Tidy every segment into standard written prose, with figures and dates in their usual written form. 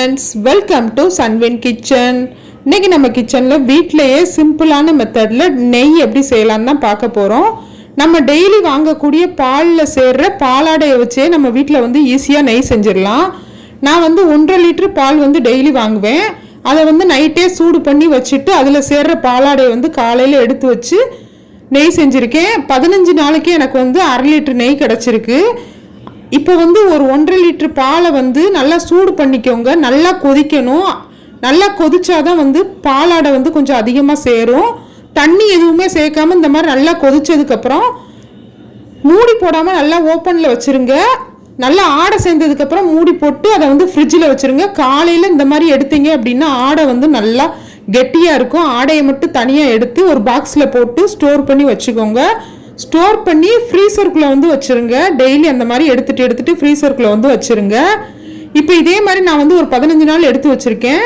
Friends, welcome to Sunwin Kitchen. இன்னைக்கு நம்ம கிச்சனில் வீட்டிலையே சிம்பிளான மெத்தடில் நெய் எப்படி செய்யலான்னு தான் பார்க்க போகிறோம். நம்ம டெய்லி வாங்கக்கூடிய பாலில் சேர்ற பாலாடையை வச்சே நம்ம வீட்டில் வந்து ஈஸியாக நெய் செஞ்சிடலாம். நான் வந்து 1.5 லிட்டர் பால் வந்து டெய்லி வாங்குவேன். அதை வந்து நைட்டே சூடு பண்ணி வச்சுட்டு அதில் சேர்ற பாலாடையை வந்து காலையில் எடுத்து வச்சு நெய் செஞ்சுருக்கேன். 15 நாளைக்கு எனக்கு வந்து 1/2 லிட்டர் நெய் கிடச்சிருக்கு. இப்போ வந்து ஒரு 1.5 லிட்டர் பாலை வந்து நல்லா சூடு பண்ணிக்கோங்க. நல்லா கொதிக்கணும். நல்லா கொதிச்சாதான் வந்து பாலாடை வந்து கொஞ்சம் அதிகமாக சேரும். தண்ணி எதுவுமே சேர்க்காம இந்த மாதிரி நல்லா கொதிச்சதுக்கப்புறம் மூடி போடாமல் நல்லா ஓப்பனில் வச்சுருங்க. நல்லா ஆடை சேர்ந்ததுக்கப்புறம் மூடி போட்டு அதை வந்து ஃப்ரிட்ஜில் வச்சுருங்க. காலையில் இந்த மாதிரி எடுத்தீங்க அப்படின்னா ஆடை வந்து நல்லா கெட்டியாக இருக்கும். ஆடையை மட்டும் தனியாக எடுத்து ஒரு பாக்ஸில் போட்டு ஸ்டோர் பண்ணி வச்சுக்கோங்க. ஸ்டோர் பண்ணி ஃப்ரீசருக்குள்ளே வந்து வச்சுருங்க. டெய்லி அந்த மாதிரி எடுத்துகிட்டு ஃப்ரீசருக்குள்ளே வந்து வச்சுருங்க. இப்போ இதே மாதிரி நான் வந்து ஒரு 15 நாள் எடுத்து வச்சுருக்கேன்.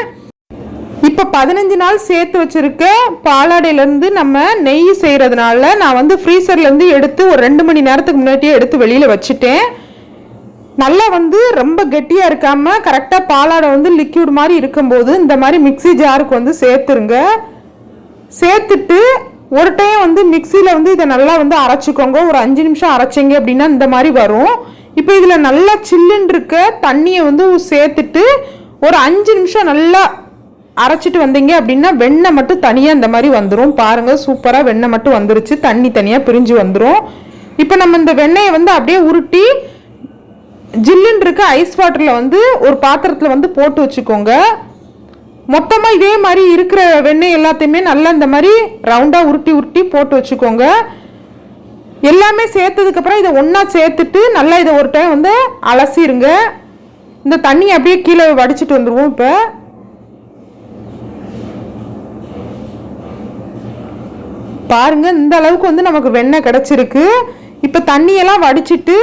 இப்போ 15 நாள் சேர்த்து வச்சுருக்க பாலாடையிலேருந்து நம்ம நெய் செய்கிறதுனால நான் வந்து ஃப்ரீசர்லேருந்து எடுத்து ஒரு 2 மணி நேரத்துக்கு முன்னாடியே எடுத்து வெளியில் வச்சுட்டேன். நல்லா வந்து ரொம்ப கெட்டியாக இருக்காமல் கரெக்டாக பாலாடை வந்து லிக்யூட் மாதிரி இருக்கும்போது இந்த மாதிரி மிக்ஸி ஜாருக்கு வந்து சேர்த்துருங்க. சேர்த்துட்டு ஒரு டைம் வந்து மிக்சியில் வந்து இதை நல்லா வந்து அரைச்சிக்கோங்க. ஒரு 5 நிமிஷம் அரைச்சிங்க அப்படின்னா இந்த மாதிரி வரும். இப்போ இதில் நல்லா சில்லுன்னு இருக்க தண்ணியை வந்து சேர்த்துட்டு ஒரு 5 நிமிஷம் நல்லா அரைச்சிட்டு வந்தீங்க அப்படின்னா வெண்ணெய் மட்டும் தனியாக இந்த மாதிரி வந்துடும். பாருங்கள், சூப்பராக வெண்ணெய் மட்டும் வந்துருச்சு. தண்ணி தனியாக பிரிஞ்சு வந்துடும். இப்போ நம்ம இந்த வெண்ணெயை வந்து அப்படியே உருட்டி ஜில்லுன்னு இருக்க ஐஸ் வாட்டரில் வந்து ஒரு பாத்திரத்தில் வந்து போட்டு வச்சுக்கோங்க. மொத்தமாக இதே மாதிரி இருக்கிற வெண்ணெய் எல்லாத்தையுமே நல்லா இந்த மாதிரி ரவுண்டாக உருட்டி போட்டு வச்சுக்கோங்க. எல்லாமே சேர்த்ததுக்கப்புறம் இதை ஒன்றா சேர்த்துட்டு நல்லா இதை ஒரு டைம் வந்து அலசிடுங்க. இந்த தண்ணி அப்படியே கீழே வடிச்சிட்டு வந்துடுவோம். இப்போ பாருங்க, இந்த அளவுக்கு வந்து நமக்கு வெண்ணெய் கிடச்சிருக்கு. இப்போ தண்ணியெல்லாம் வடிச்சிட்டு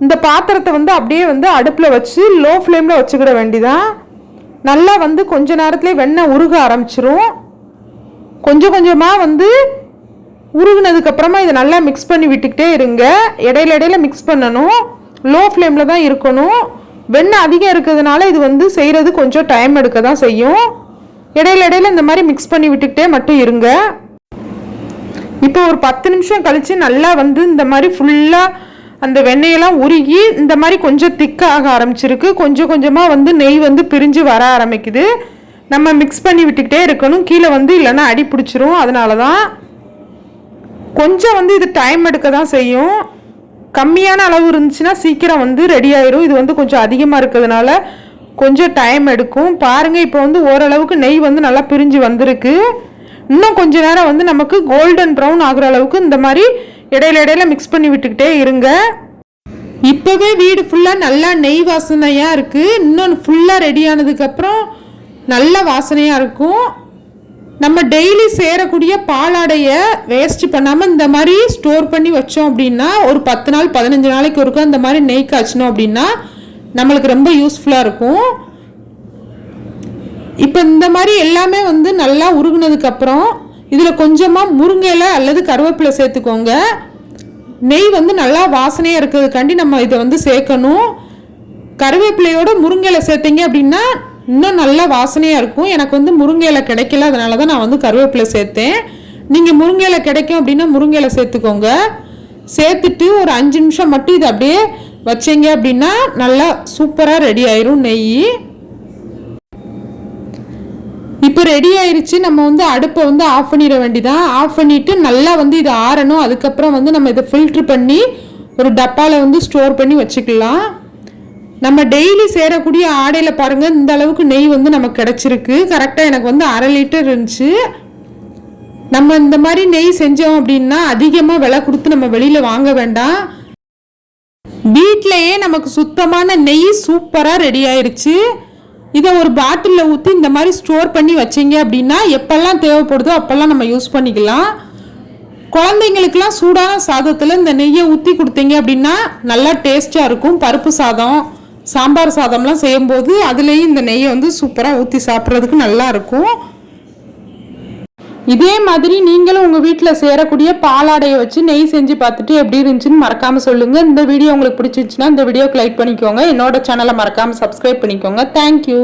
இந்த பாத்திரத்தை வந்து அப்படியே வந்து அடுப்பில் வச்சு லோ ஃப்ளேமில் வச்சுக்கிட வேண்டிதான். நல்லா வந்து கொஞ்ச நேரத்துலேயே வெண்ணெய் உருக ஆரம்பிச்சிரும். கொஞ்சம் கொஞ்சமாக வந்து உருகுனதுக்கப்புறமா இதை நல்லா மிக்ஸ் பண்ணி விட்டுக்கிட்டே இருங்க. இடையில மிக்ஸ் பண்ணணும். லோ ஃப்ளேமில் தான் இருக்கணும். வெண்ணெய் அதிகம் இருக்கிறதுனால இது வந்து செய்கிறது கொஞ்சம் டைம் எடுக்க தான் செய்யும். இடையில இந்த மாதிரி மிக்ஸ் பண்ணி விட்டுக்கிட்டே மட்டும் இருங்க. இப்போ ஒரு 10 நிமிஷம் கழித்து நல்லா வந்து இந்த மாதிரி ஃபுல்லாக அந்த வெண்ணெயெல்லாம் உருகி இந்த மாதிரி கொஞ்சம் திக்காக ஆரம்பிச்சிருக்கு. கொஞ்சம் கொஞ்சமாக வந்து நெய் வந்து பிரிஞ்சு வர ஆரம்பிக்குது. நம்ம மிக்ஸ் பண்ணி விட்டுக்கிட்டே இருக்கணும். கீழே வந்து இல்லைன்னா அடி பிடிச்சிரும். அதனால தான் கொஞ்சம் வந்து இது டைம் எடுக்க தான் செய்யும். கம்மியான அளவு இருந்துச்சுன்னா சீக்கிரம் வந்து ரெடி ஆயிரும். இது வந்து கொஞ்சம் அதிகமாக இருக்கிறதுனால கொஞ்சம் டைம் எடுக்கும். பாருங்கள், இப்போ வந்து ஓரளவுக்கு நெய் வந்து நல்லா பிரிஞ்சு வந்திருக்கு. இன்னும் கொஞ்ச நேரம் வந்து நமக்கு கோல்டன் ப்ரௌன் ஆகிற அளவுக்கு இந்த மாதிரி இடையில மிக்ஸ் பண்ணி விட்டுக்கிட்டே இருங்க. இப்போவே வீடு ஃபுல்லாக நல்லா நெய் வாசனையாக இருக்குது. இன்னும் ஃபுல்லாக ரெடி ஆனதுக்கப்புறம் நல்ல வாசனையாக இருக்கும். நம்ம டெய்லி சேரக்கூடிய பாலாடையை வேஸ்ட் பண்ணாமல் இந்த மாதிரி ஸ்டோர் பண்ணி வச்சோம் அப்படின்னா ஒரு 10 நாள் 15 நாளைக்கு ஒருக்கா இந்த மாதிரி நெய் காய்ச்சினோம் அப்படின்னா நம்மளுக்கு ரொம்ப யூஸ்ஃபுல்லாக இருக்கும். இப்போ இந்த மாதிரி எல்லாமே வந்து நல்லா உருகுனதுக்கப்புறம் இதில் கொஞ்சமாக முருங்கை இலை அல்லது கருவேப்பிலை சேர்த்துக்கோங்க. நெய் வந்து நல்லா வாசனையாக இருக்கிறதுக்காண்டி நம்ம இதை வந்து சேர்க்கணும். கருவேப்பிலையோட முருங்கை இலை சேர்த்திங்க அப்படின்னா இன்னும் நல்லா வாசனையாக இருக்கும். எனக்கு வந்து முருங்கை இலை கிடைக்கல, அதனால தான் நான் வந்து கருவேப்பிலை சேர்த்தேன். நீங்கள் முருங்கை இலை கிடைக்கும் அப்படின்னா முருங்கை இலை சேர்த்துக்கோங்க. சேர்த்துட்டு ஒரு 5 நிமிஷம் மட்டும் இதை அப்படியே வச்சிங்க அப்படின்னா நல்லா சூப்பராக ரெடி ஆயிரும் நெய். இப்போ ரெடி ஆயிடுச்சு. நம்ம வந்து அடுப்பை வந்து ஆஃப் பண்ணிட வேண்டிதான். ஆஃப் பண்ணிவிட்டு நல்லா வந்து இதை ஆறணும். அதுக்கப்புறம் வந்து நம்ம இதை ஃபில்ட்ரு பண்ணி ஒரு டப்பாவில் வந்து ஸ்டோர் பண்ணி வச்சுக்கலாம். நம்ம டெய்லி சேரக்கூடிய ஆடையில் பாருங்கள், இந்த அளவுக்கு நெய் வந்து நமக்கு கிடச்சிருக்கு. கரெக்டாக எனக்கு வந்து 1/2 லிட்டர் இருந்துச்சு. நம்ம இந்த மாதிரி நெய் செஞ்சோம் அப்படின்னா அதிகமாக விலை கொடுத்து நம்ம வெளியில் வாங்க வேண்டாம். வீட்டிலையே நமக்கு சுத்தமான நெய் சூப்பராக ரெடி ஆயிடுச்சு. இதை ஒரு பாட்டிலில் ஊற்றி இந்த மாதிரி ஸ்டோர் பண்ணி வச்சிங்க அப்படின்னா எப்பெல்லாம் தேவைப்படுதோ அப்போல்லாம் நம்ம யூஸ் பண்ணிக்கலாம். குழந்தைங்களுக்கெல்லாம் சூடான சாதத்தில் இந்த நெய்யை ஊற்றி கொடுத்தீங்க அப்படின்னா நல்லா டேஸ்ட்டாக இருக்கும். பருப்பு சாதம், சாம்பார் சாதம்லாம் செய்யும்போது அதுலேயும் இந்த நெய்யை வந்து சூப்பராக ஊற்றி சாப்பிட்றதுக்கு நல்லா இருக்கும். இதே மாதிரி நீங்களும் உங்கள் வீட்டில் சேரக்கூடிய பாலாடையை வச்சு நெய் செஞ்சு பார்த்துட்டு எப்படி இருந்துச்சுன்னு மறக்காமல் சொல்லுங்கள். இந்த வீடியோ உங்களுக்கு பிடிச்சிருந்துச்சுன்னா இந்த வீடியோக்கு லைக் பண்ணிக்கோங்க. என்னோட சேனலை மறக்காமல் சப்ஸ்கிரைப் பண்ணிக்கோங்க. தேங்க்யூ.